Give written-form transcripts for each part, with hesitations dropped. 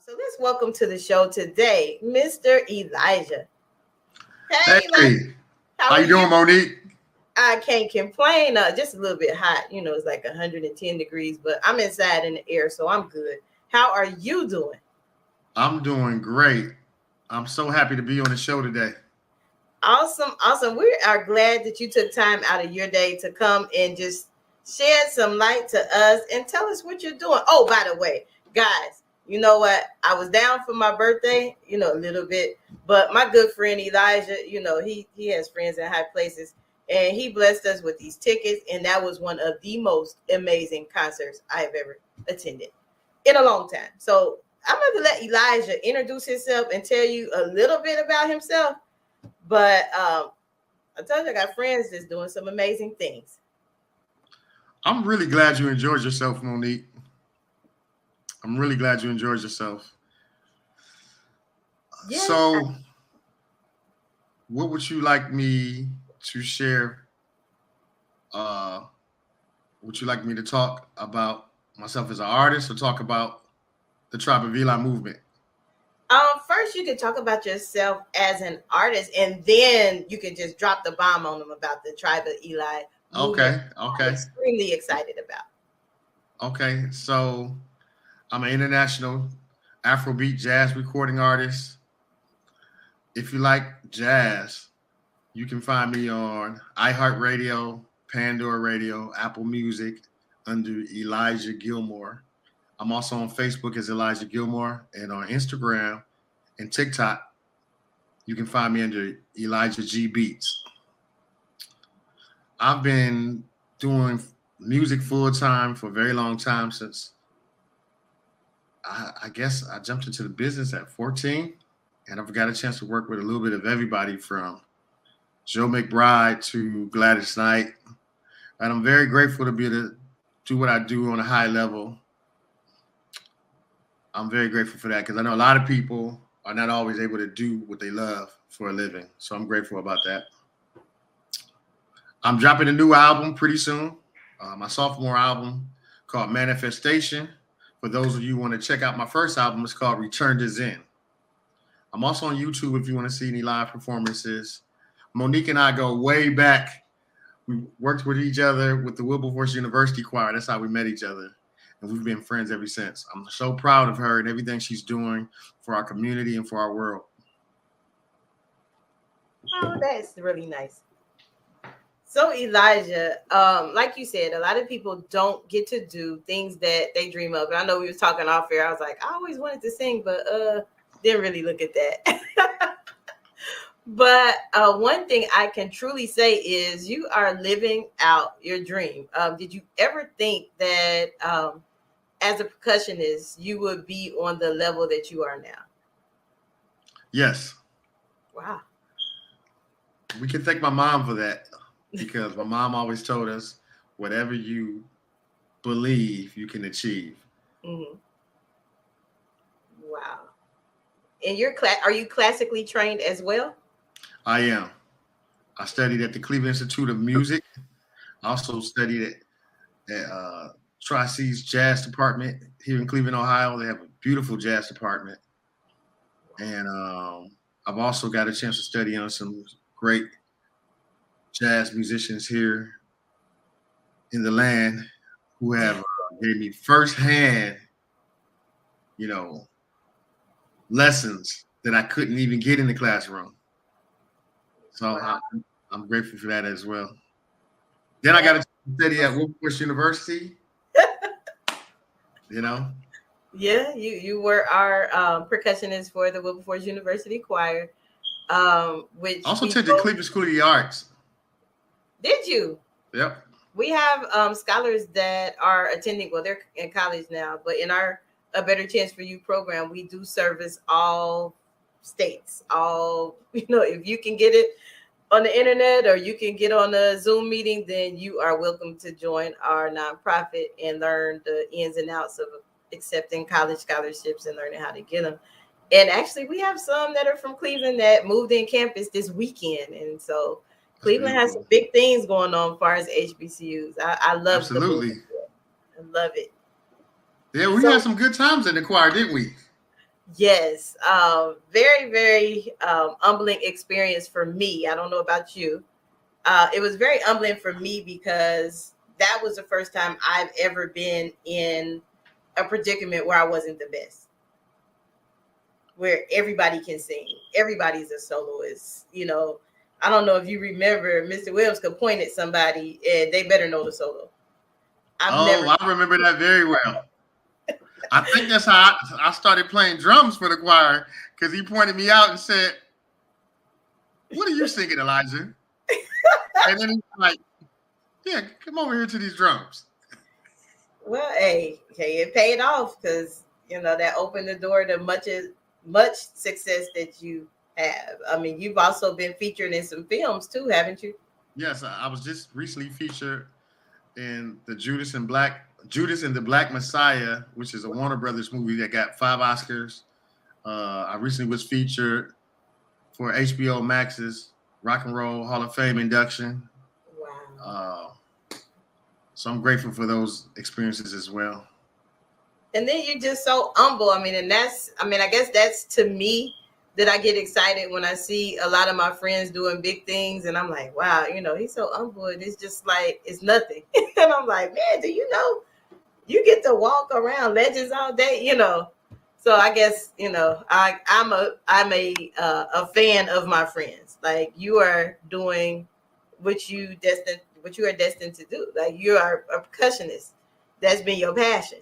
So let's welcome to the show today, Mr. Elijah. Hey, Elijah. How you doing, Monique? I can't complain. Just a little bit hot. You know, it's like 110 degrees, but I'm inside in the air, so I'm good. How are you doing? I'm doing great. I'm so happy to be on the show today. Awesome. We are glad that you took time out of your day to come and just shed some light to us and tell us what you're doing. Oh, by the way, guys, you know what? I was down for my birthday, a little bit, but my good friend Elijah, he has friends in high places, and he blessed us with these tickets, and that was one of the most amazing concerts I have ever attended in a long time. So I'm going to let Elijah introduce himself and tell you a little bit about himself. But I told you I got friends that's doing some amazing things. I'm really glad you enjoyed yourself, Monique. I'm really glad you enjoyed yourself. Yeah. So, what would you like me to share? Would you like me to talk about myself as an artist or talk about the Tribe of Eli Movement? First, you can talk about yourself as an artist, and then you can just drop the bomb on them about the Tribe of Eli Movement. Okay. I'm extremely excited about. Okay, so I'm an international Afrobeat jazz recording artist. If you like jazz, you can find me on iHeartRadio, Pandora Radio, Apple Music under Elijah Gilmore. I'm also on Facebook as Elijah Gilmore, and on Instagram and TikTok, you can find me under Elijah G Beats. I've been doing music full time for a very long time, since I guess I jumped into the business at 14, and I've got a chance to work with a little bit of everybody from Joe McBride to Gladys Knight. And I'm very grateful to be able to do what I do on a high level. I'm very grateful for that, because I know a lot of people are not always able to do what they love for a living. So I'm grateful about that. I'm dropping a new album pretty soon, my sophomore album called Manifestation. For those of you who want to check out my first album, it's called Return to Zen. I'm also on YouTube if you want to see any live performances. Monique and I go way back. We worked with each other with the Wilberforce University Choir. That's how we met each other. And we've been friends ever since. I'm so proud of her and everything she's doing for our community and for our world. Oh, that's really nice. So Elijah, like you said, a lot of people don't get to do things that they dream of. And I know we were talking off air. I was like, I always wanted to sing, but didn't really look at that. But one thing I can truly say is you are living out your dream. Did you ever think that as a percussionist, you would be on the level that you are now? Yes. Wow. We can thank my mom for that, because my mom always told us, whatever you believe, you can achieve. Mm-hmm. Wow. And are you classically trained as well? I am. I studied at the Cleveland Institute of Music. I also studied at Tri-C's Jazz Department here in Cleveland, Ohio. They have a beautiful jazz department. And I've also got a chance to study on some great jazz musicians here in the land who have gave me firsthand, lessons that I couldn't even get in the classroom. So wow. I'm grateful for that as well. Then I got to study at Wilberforce University. Yeah, you were our percussionist for the Wilberforce University Choir. Which also attended Cleveland School of the Arts. Did you? Yep. We have scholars that are attending. Well, they're in college now, but in our A Better Chance for You program, we do service all states. If you can get it on the internet or you can get on a Zoom meeting, then you are welcome to join our nonprofit and learn the ins and outs of accepting college scholarships and learning how to get them. And actually, we have some that are from Cleveland that moved in campus this weekend. And so Cleveland has some big things going on as far as HBCUs. I love Absolutely. I love it. Yeah, we had some good times in the choir, didn't we? Yes. Very, very humbling experience for me. I don't know about you. It was very humbling for me because that was the first time I've ever been in a predicament where I wasn't the best, where everybody can sing. Everybody's a soloist. I don't know if you remember, Mr. Williams could point at somebody and they better know the solo. I've never. Oh, I remember that very well. I think that's how I started playing drums for the choir, because he pointed me out and said, "What are you singing, Elijah?" And then he's like, "Yeah, come over here to these drums." Well, hey, it paid off because that opened the door to much success that you have. I mean, you've also been featured in some films too, haven't you? Yes, I was just recently featured in the Judas and the Black Messiah, which is a Warner Brothers movie that got 5 Oscars. I recently was featured for HBO Max's Rock and Roll Hall of Fame induction. Wow. So I'm grateful for those experiences as well. And then you're just so humble. I mean, I guess that's to me that I get excited when I see a lot of my friends doing big things. And I'm like, wow, he's so humble. And it's just like, it's nothing. And I'm like, man, do you know, you get to walk around legends all day, So I guess, I'm a fan of my friends. Like, you are doing what you are destined to do. Like, you are a percussionist. That's been your passion.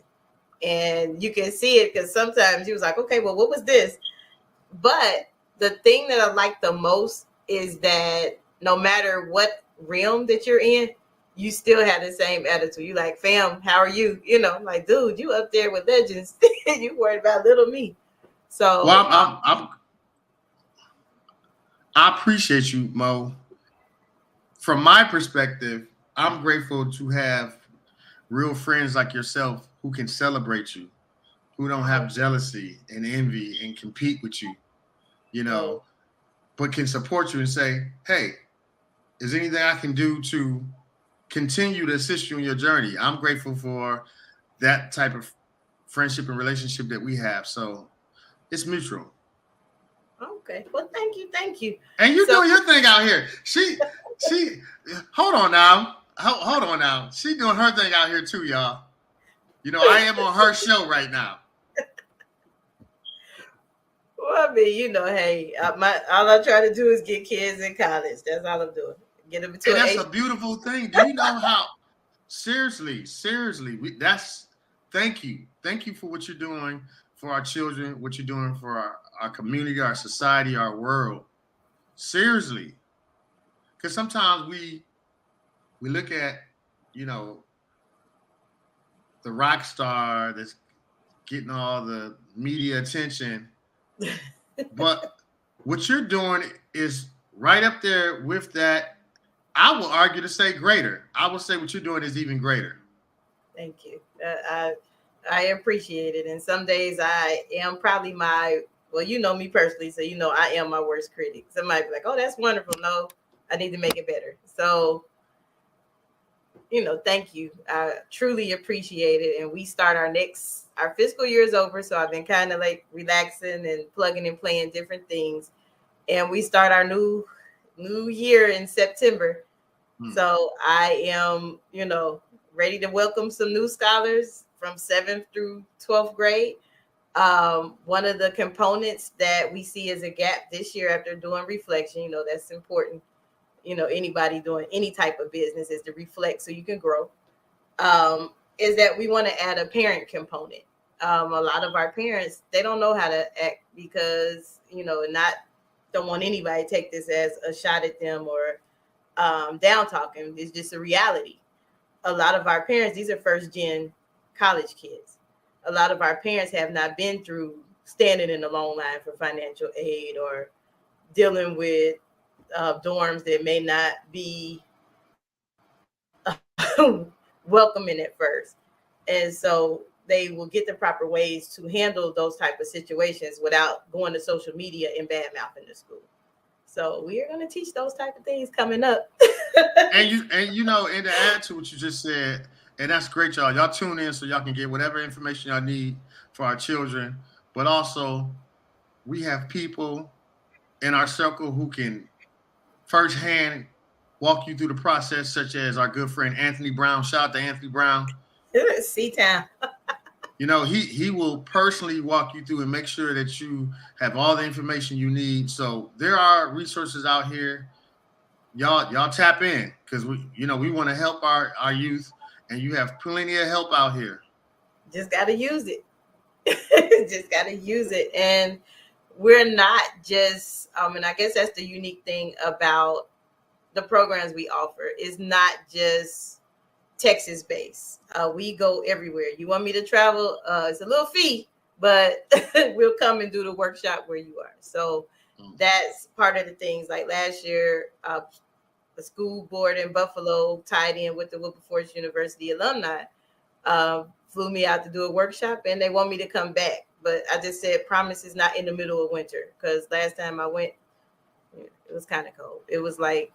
And you can see it because sometimes he was like, okay, well, what was this? But the thing that I like the most is that no matter what realm that you're in, you still have the same attitude. You like, fam, how are you? Like, dude, you up there with legends. You worried about little me. So, well, I appreciate you, Mo. From my perspective, I'm grateful to have real friends like yourself who can celebrate you, who don't have jealousy and envy and compete with you, but can support you and say, hey, is there anything I can do to continue to assist you in your journey? I'm grateful for that type of friendship and relationship that we have. So it's mutual. Okay. Well, thank you. And you're doing your thing out here. She, hold on now. Hold on now. She doing her thing out here too, y'all. I am on her show right now. Well, I mean, hey, all I try to do is get kids in college. That's all I'm doing. Get them into that's a beautiful thing. Do you know how? Seriously, thank you for what you're doing for our children, what you're doing for our community, our society, our world. Seriously, because sometimes we look at the rock star that's getting all the media attention, but what you're doing is right up there with that. I will argue to say greater. I will say what you're doing is even greater. Thank you. I appreciate it. And some days I am probably you know me personally, so I am my worst critic. Somebody be like, oh, that's wonderful. No, I need to make it better. So, thank you. I truly appreciate it. And we start our fiscal year is over. So I've been kind of like relaxing and plugging and playing different things. And we start our new year in September. So I am, ready to welcome some new scholars from 7th through 12th grade. One of the components that we see as a gap this year after doing reflection, that's important. Anybody doing any type of business is to reflect so you can grow. Is that we want to add a parent component. A lot of our parents, they don't know how to act because, don't want anybody to take this as a shot at them or down talking. It's just a reality. A lot of our parents, these are first gen college kids. A lot of our parents have not been through standing in a long line for financial aid or dealing with dorms that may not be welcoming at first. And so they will get the proper ways to handle those type of situations without going to social media and bad mouthing the school. So we are going to teach those type of things coming up. and to add to what you just said, and that's great, y'all. Y'all tune in so y'all can get whatever information y'all need for our children. but also we have people in our circle who can firsthand walk you through the process, such as our good friend Anthony Brown. Shout out to Anthony Brown. C-Town. He will personally walk you through and make sure that you have all the information you need. So there are resources out here. Y'all tap in, because we want to help our youth, and you have plenty of help out here. Just got to use it. Just got to use it. And we're not just, and I guess that's the unique thing about the programs we offer, is not just Texas based. We go everywhere. You want me to travel? It's a little fee, but we'll come and do the workshop where you are. So that's part of the things. Like last year, the school board in Buffalo tied in with the Wilberforce University alumni, flew me out to do a workshop, and they want me to come back. But I just said, promise is not in the middle of winter, because last time I went, it was kind of cold. It was like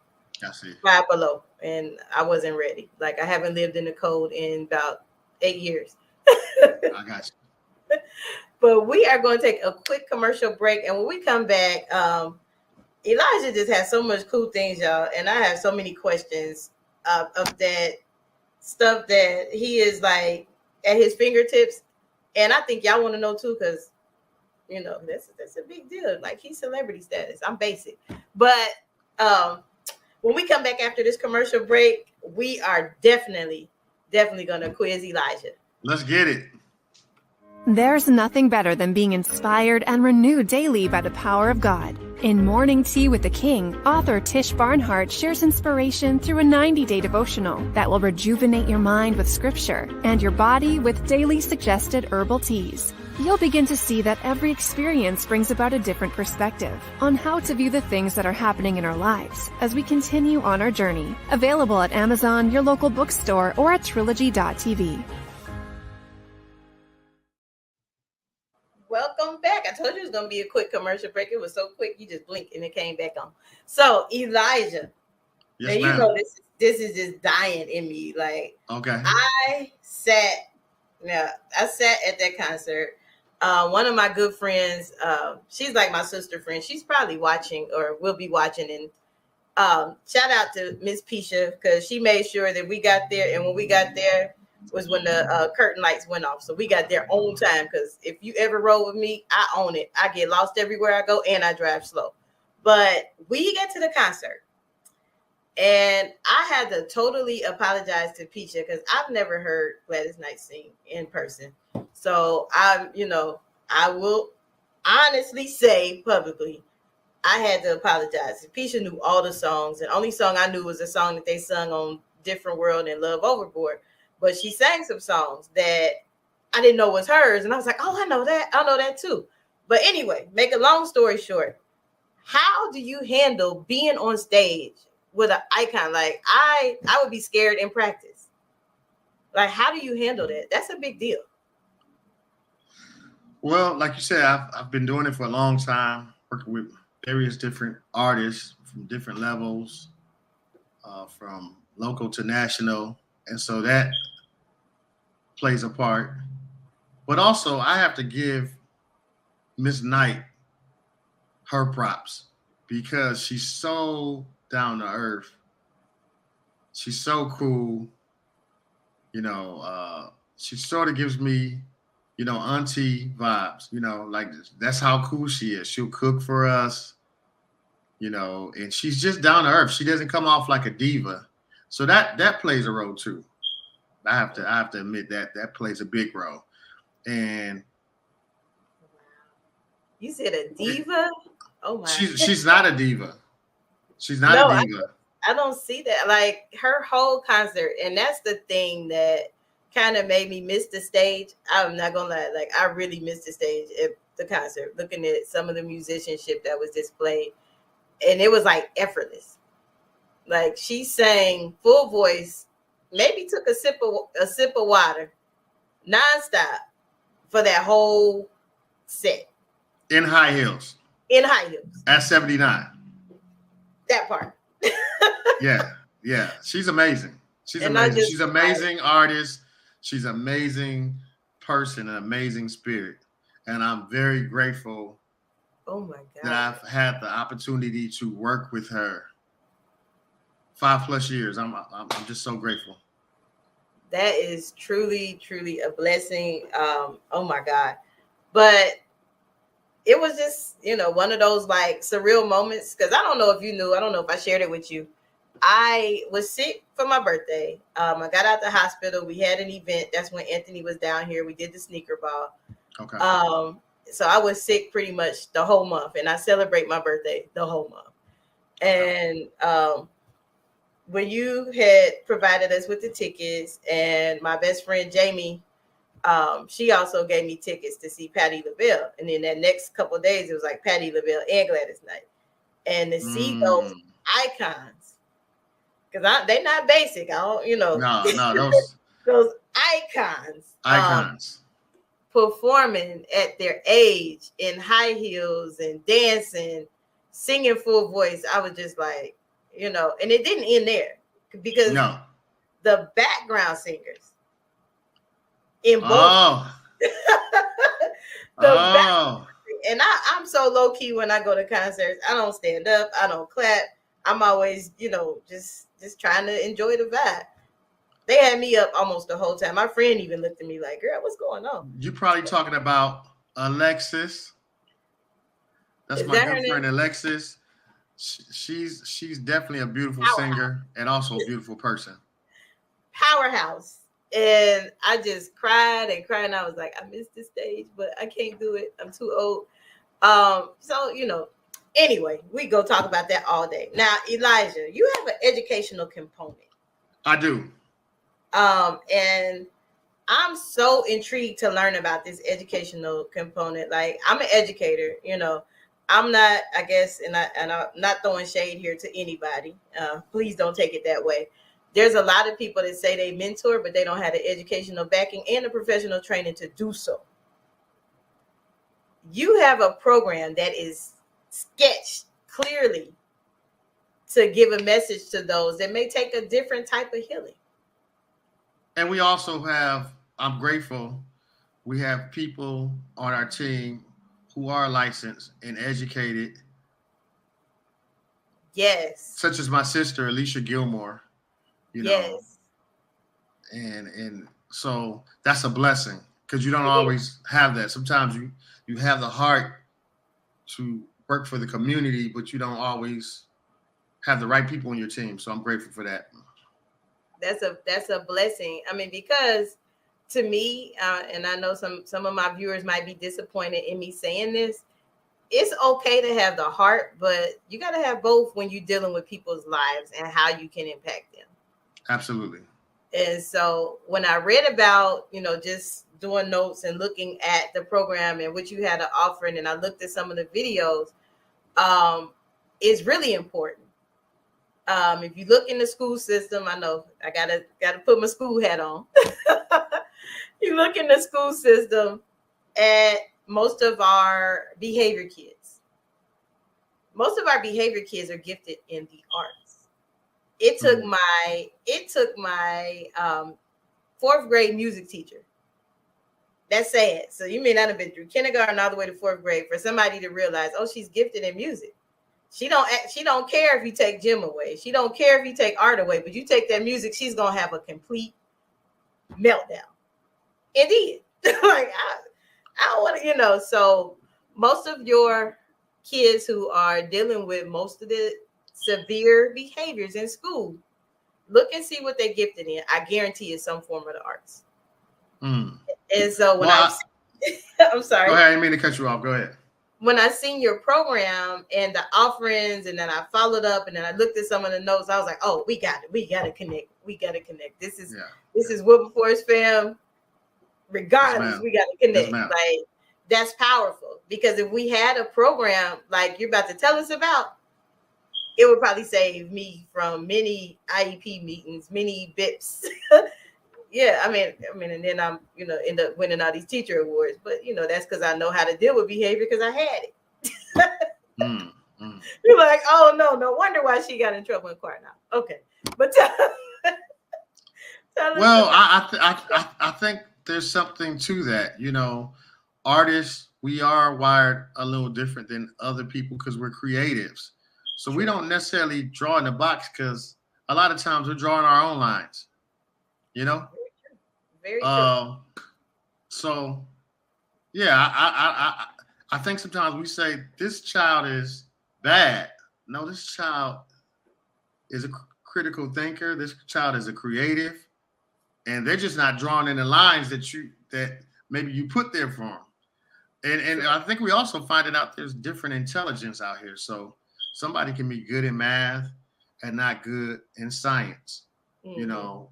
5 below, and I wasn't ready. Like, I haven't lived in the cold in about 8 years. I got you. But we are going to take a quick commercial break, and when we come back, Elijah just has so much cool things, y'all, and I have so many questions of that stuff that he is like at his fingertips, and I think y'all want to know too, because that's a big deal. Like, he's celebrity status. I'm basic, but when we come back after this commercial break, we are definitely going to quiz Elijah. Let's get it. There's nothing better than being inspired and renewed daily by the power of God. In Morning Tea with the King, author Tish Barnhart shares inspiration through a 90-day devotional that will rejuvenate your mind with scripture and your body with daily suggested herbal teas. You'll begin to see that every experience brings about a different perspective on how to view the things that are happening in our lives as we continue on our journey. Available at Amazon, your local bookstore, or at trilogy.tv. Welcome back. I told you it was going to be a quick commercial break. It was so quick, you just blinked and it came back on. So, Elijah, yes, and ma'am. This is just dying in me. Like, okay, I sat at that concert. One of my good friends, she's like my sister friend. She's probably watching or will be watching. And shout out to Miss Pisha, because she made sure that we got there. And when we got there was when the curtain lights went off. So we got there on time, because if you ever roll with me, I own it. I get lost everywhere I go, and I drive slow. But we get to the concert, and I had to totally apologize to Pisha, because I've never heard Gladys Knight sing in person. So I will honestly say publicly, I had to apologize. Pisha knew all the songs, and the only song I knew was a song that they sung on Different World and Love Overboard. But she sang some songs that I didn't know was hers. And I was like, oh, I know that. I know that too. But anyway, make a long story short, how do you handle being on stage with an icon? Like, I would be scared in practice. Like, how do you handle that? That's a big deal. Well, like you said, I've been doing it for a long time, working with various different artists from different levels, from local to national. And so that plays a part. But also, I have to give Miss Knight her props, because she's so down to earth. She's so cool. She sort of gives me, auntie vibes, like that's how cool she is. She'll cook for us, and she's just down to earth. She doesn't come off like a diva. So that plays a role too. I have to admit that plays a big role. And you said a diva? Oh my! She's not a diva. She's not a diva. I don't see that. Like, her whole concert, and that's the thing that kind of made me miss the stage. I'm not gonna lie, like, I really missed the stage at the concert, looking at some of the musicianship that was displayed, and it was like effortless. Like, she sang full voice, maybe took a sip of water, nonstop for that whole set. In high heels. At 79. That part. Yeah. She's amazing. She's amazing. She's an amazing artist. She's an amazing person, an amazing spirit. and I'm very grateful Oh my God. that I've had the opportunity to work with her 5+ years. I'm just so grateful. That is truly, truly a blessing. Oh my God. But it was just, one of those like surreal moments. Cause I don't know if you knew, I don't know if I shared it with you. I was sick for my birthday. I got out the hospital. We had an event. That's when Anthony was down here. We did the sneaker ball. Okay. So I was sick pretty much the whole month, and I celebrate my birthday the whole month. And when you had provided us with the tickets, and my best friend Jamie, she also gave me tickets to see Patti LaBelle. And then that next couple of days, it was like Patti LaBelle and Gladys night. And to see those icons, because they're not basic. I don't, No, those icons. Performing at their age in high heels and dancing, singing full voice. I was just like, and it didn't end there because the background singers in both. And I'm so low key when I go to concerts. I don't stand up. I don't clap. I'm always, just trying to enjoy the vibe. They had me up almost the whole time. My friend even looked at me like, girl, what's going on? You're probably talking about Alexis. That's my good friend, Alexis. She's definitely a beautiful singer and also a beautiful person. Powerhouse. And I just cried and cried. And I was like, I missed this stage, but I can't do it. I'm too old. So, anyway, we go talk about that all day. Now, Elijah, you have an educational component. I do. And I'm so intrigued to learn about this educational component. Like, I'm an educator, I'm not, I guess, and I'm not throwing shade here to anybody. Please don't take it that way. There's a lot of people that say they mentor, but they don't have the educational backing and the professional training to do so. You have a program that is sketched clearly to give a message to those that may take a different type of healing. And we also have, I'm grateful, we have people on our team who are licensed and educated. Yes. Such as my sister, Elijah Gilmore, yes. And so that's a blessing because you don't always have that. Sometimes you have the heart to work for the community, but you don't always have the right people on your team. So I'm grateful for that. That's a blessing. I mean, because to me, and I know some of my viewers might be disappointed in me saying this, it's okay to have the heart, but you got to have both when you're dealing with people's lives and how you can impact them. Absolutely. And so when I read about, just doing notes and looking at the program and what you had to offer, and I looked at some of the videos, it's really important. If you look in the school system, I know I gotta put my school hat on. You look in the school system at most of our behavior kids. Most of our behavior kids are gifted in the arts. It took my 4th grade music teacher. That's sad. So you may not have been through kindergarten all the way to 4th grade for somebody to realize, oh, she's gifted in music. She don't care if you take gym away. She don't care if you take art away, but you take that music, she's gonna have a complete meltdown. Indeed. Like I don't want to, so most of your kids who are dealing with most of the severe behaviors in school, look and see what they're gifted in. I guarantee it's some form of the arts. And so when I'm sorry. Go ahead. I didn't mean to cut you off. Go ahead. When I seen your program and the offerings, and then I followed up, and then I looked at some of the notes, I was like, "Oh, we got it. We got to connect. We got to connect. This is Wilberforce fam. Regardless, we got to connect. Like that's powerful because if we had a program like you're about to tell us about, it would probably save me from many IEP meetings, many BIPs." Yeah, I mean, and then I'm, end up winning all these teacher awards, but that's because I know how to deal with behavior because I had it. You're like, oh no wonder why she got in trouble in court now. Okay, but tell well, I think there's something to that. Artists we are wired a little different than other people because we're creatives. So we don't necessarily draw in the box because a lot of times we're drawing our own lines, you know? Very true. So yeah, I think sometimes we say this child is bad. No, this child is a critical thinker. This child is a creative, and they're just not drawing in the lines that maybe you put there for them. And I think we also find out there's different intelligence out here. So somebody can be good in math and not good in science. Mm-hmm. You know,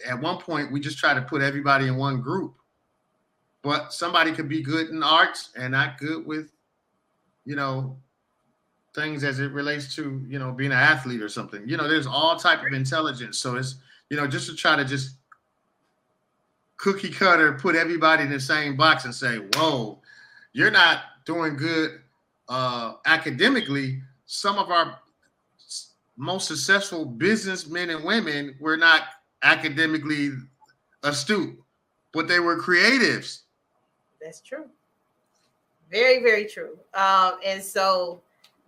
at one point we just try to put everybody in one group, but somebody could be good in arts and not good with, you know, things as it relates to, you know, being an athlete or something. You know, there's all type of intelligence. So it's, you know, just to try to just cookie cutter, put everybody in the same box and say, whoa, you're not doing good academically. Some of our most successful businessmen and women were not academically astute, but they were creatives. That's true. Very, very true. And so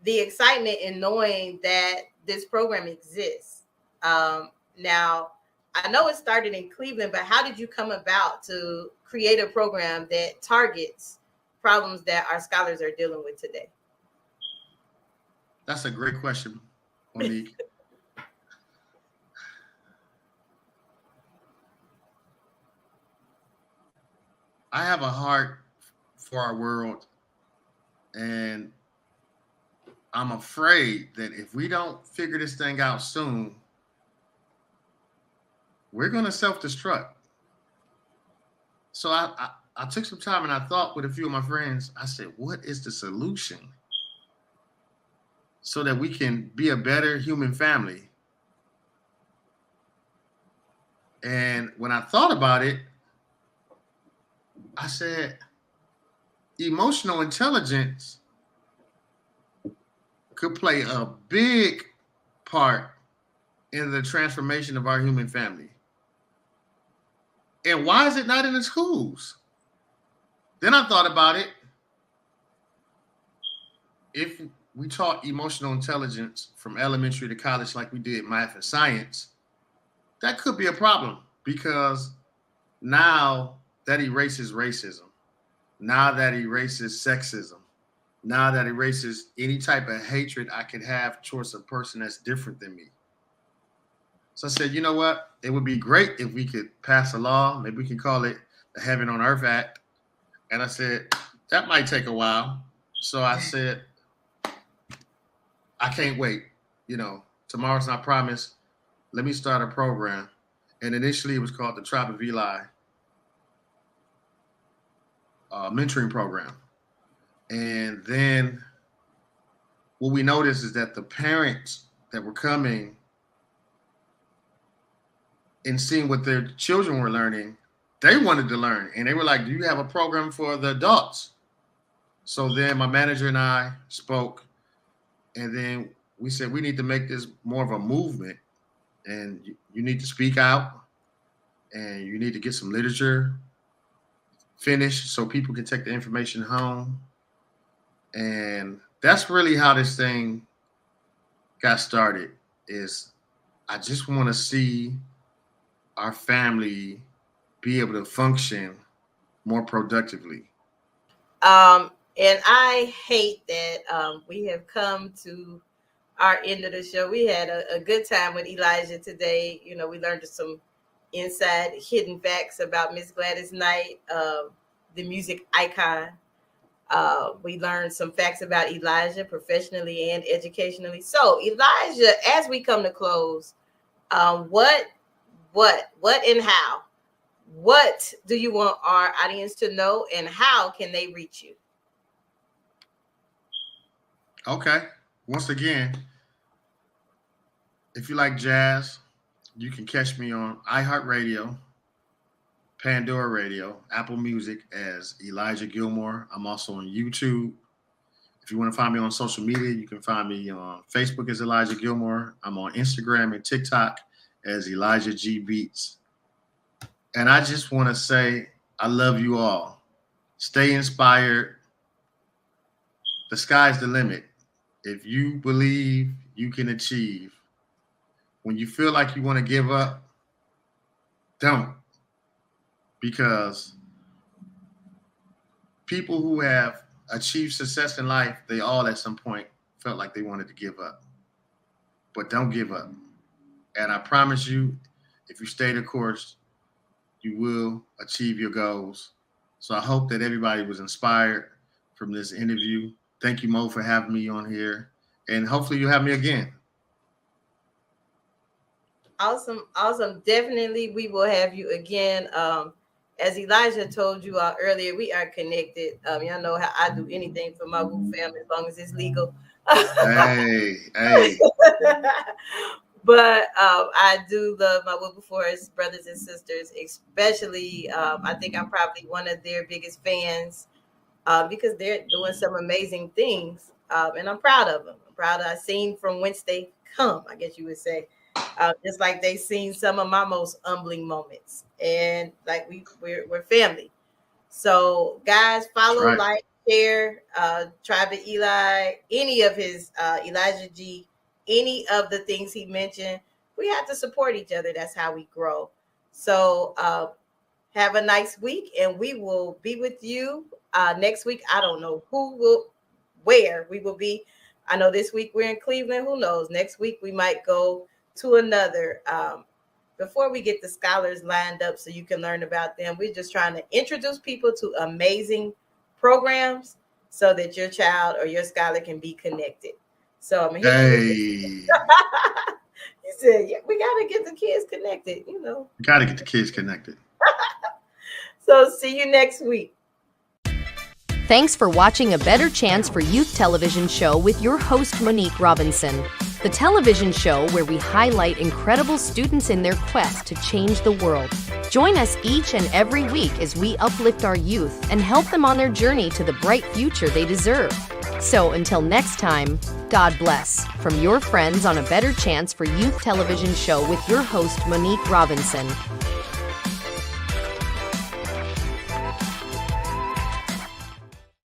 the excitement in knowing that this program exists. Now, I know it started in Cleveland, but how did you come about to create a program that targets problems that our scholars are dealing with today? That's a great question, Monique. I have a heart for our world, and I'm afraid that if we don't figure this thing out soon, we're going to self-destruct. So I took some time and I thought with a few of my friends. I said, what is the solution so that we can be a better human family? And when I thought about it, I said, emotional intelligence could play a big part in the transformation of our human family. And why is it not in the schools? Then I thought about it. If we taught emotional intelligence from elementary to college like we did math and science, that could be a problem because now that erases racism, now that erases sexism, now that erases any type of hatred I could have towards a person that's different than me. So I said, you know what? It would be great if we could pass a law. Maybe we can call it the Heaven on Earth Act. And I said, that might take a while. So I said, I can't wait. You know, tomorrow's not promised. Let me start a program. And initially it was called the Tribe of Eli mentoring program. And then what we noticed is that the parents that were coming and seeing what their children were learning, they wanted to learn. And they were like, do you have a program for the adults? So then my manager and I spoke, and then we said, we need to make this more of a movement, and you need to speak out, and you need to get some literature finished so people can take the information home. And that's really how this thing got started. Is I just want to see our family be able to function more productively. And I hate that we have come to our end of the show. We had a good time with Elijah today. You know, we learned some inside hidden facts about Miss Gladys Knight, the music icon. We learned some facts about Elijah professionally and educationally. So Elijah, as we come to close, what and how? What do you want our audience to know, and how can they reach you? Okay. Once again, if you like jazz, you can catch me on iHeartRadio, Pandora Radio, Apple Music as Elijah Gilmore. I'm also on YouTube. If you want to find me on social media, you can find me on Facebook as Elijah Gilmore. I'm on Instagram and TikTok as Elijah G Beats. And I just want to say, I love you all. Stay inspired. The sky's the limit. If you believe, you can achieve. When you feel like you want to give up, don't. Because people who have achieved success in life, they all at some point felt like they wanted to give up. But don't give up. And I promise you, if you stay the course, you will achieve your goals. So I hope that everybody was inspired from this interview. Thank you, Mo, for having me on here. And hopefully you'll have me again. Awesome. Definitely, we will have you again. As Elijah told you earlier, we are connected. Y'all know how I do anything for my Woo family as long as it's legal. Hey. But I do love my Wilberforce brothers and sisters, especially. I think I'm probably one of their biggest fans because they're doing some amazing things, and I'm proud of them. I've seen from whence they come, I guess you would say. Just like they've seen some of my most humbling moments, and like we're family. So guys, follow, right. Like, share, Tribe of Eli, any of his Elijah G, any of the things he mentioned. We have to support each other. That's how we grow. So have a nice week, and we will be with you next week. I don't know where we will be. I know this week we're in Cleveland. Who knows? Next week we might go to another. Before we get the scholars lined up so you can learn about them, we're just trying to introduce people to amazing programs so that your child or your scholar can be connected. So I'm here. Hey. You said, yeah, we got to get the kids connected, Got to get the kids connected. So see you next week. Thanks for watching A Better Chance for Youth television show with your host, Monique Robinson. The television show where we highlight incredible students in their quest to change the world. Join us each and every week as we uplift our youth and help them on their journey to the bright future they deserve. So until next time, God bless. From your friends on A Better Chance for Youth television show with your host, Monique Robinson.